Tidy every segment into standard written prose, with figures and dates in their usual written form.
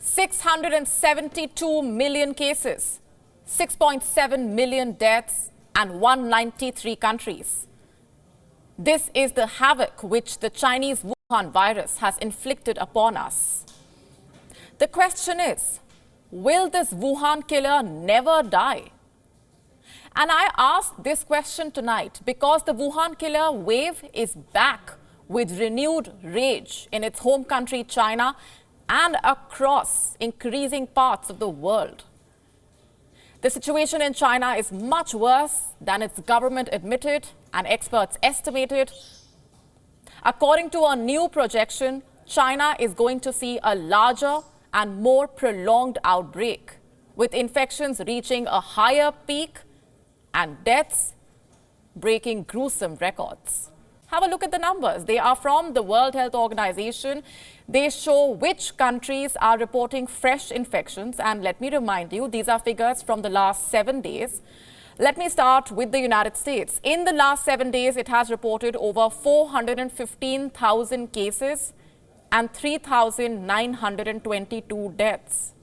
672 million cases, 6.7 million deaths, and 193 countries. This is the havoc which the Chinese Wuhan virus has inflicted upon us. The question is, will this Wuhan killer never die? And I ask this question tonight because the Wuhan killer wave is back with renewed rage in its home country, China, and across increasing parts of the world. The situation in China is much worse than its government admitted and experts estimated. According to a new projection, China is going to see a larger and more prolonged outbreak, with infections reaching a higher peak and deaths breaking gruesome records. Have a look at the numbers. They are from the World Health Organization. They show which countries are reporting fresh infections. And let me remind you, these are figures from the last 7 days. Let me start with the United States. In the last 7 days, it has reported over 415,000 cases and 3,922 deaths.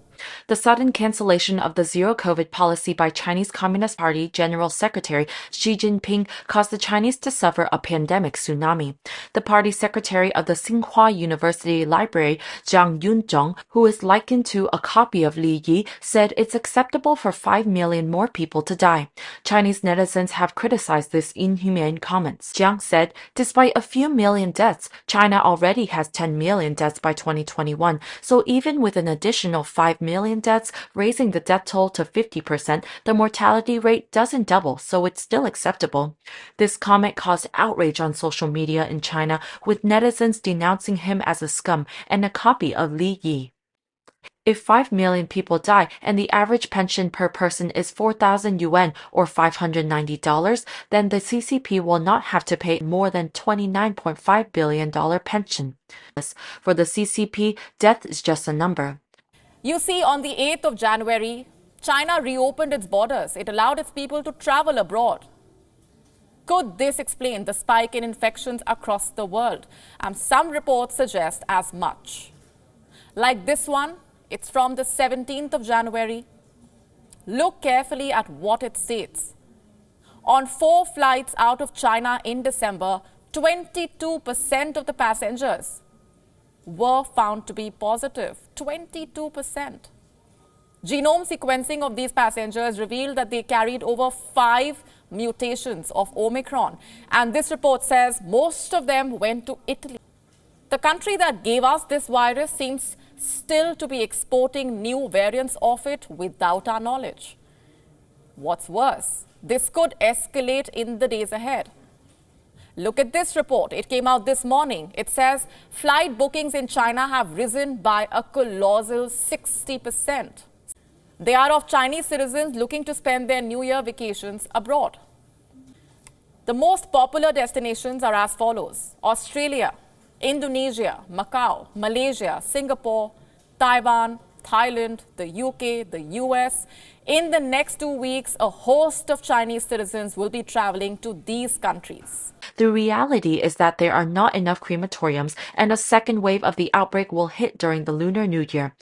The sudden cancellation of the zero-COVID policy by Chinese Communist Party General Secretary Xi Jinping caused the Chinese to suffer a pandemic tsunami. The party secretary of the Tsinghua University Library, Zhang Yunzhong, who is likened to a copy of Li Yi, said it's acceptable for 5 million more people to die. Chinese netizens have criticized this inhumane comments. Zhang said, despite a few million deaths, China already has 10 million deaths by 2021, so even with an additional 5 million deaths, raising the death toll to 50%, the mortality rate doesn't double, so it's still acceptable. This comment caused outrage on social media in China, with netizens denouncing him as a scum and a copy of Li Yi. If 5 million people die and the average pension per person is 4,000 yuan or $590, then the CCP will not have to pay more than $29.5 billion pension. For the CCP, death is just a number. You see, on the 8th of January, China reopened its borders. It allowed its people to travel abroad. Could this explain the spike in infections across the world? Some reports suggest as much. Like this one, it's from the 17th of January. Look carefully at what it states. On 4 flights out of China in December, 22% of the passengers were found to be positive. 22%. Genome sequencing of these passengers revealed that they carried over 5 mutations of Omicron. And this report says most of them went to Italy. The country that gave us this virus seems still to be exporting new variants of it without our knowledge. What's worse, this could escalate in the days ahead. Look at this report. It came out this morning. It says flight bookings in China have risen by a colossal 60%. They are of Chinese citizens looking to spend their New Year vacations abroad. The most popular destinations are as follows: Australia, Indonesia, Macau, Malaysia, Singapore, Taiwan, Thailand, the UK, the US. In the next 2 weeks, a host of Chinese citizens will be traveling to these countries. The reality is that there are not enough crematoriums, and a second wave of the outbreak will hit during the Lunar New Year.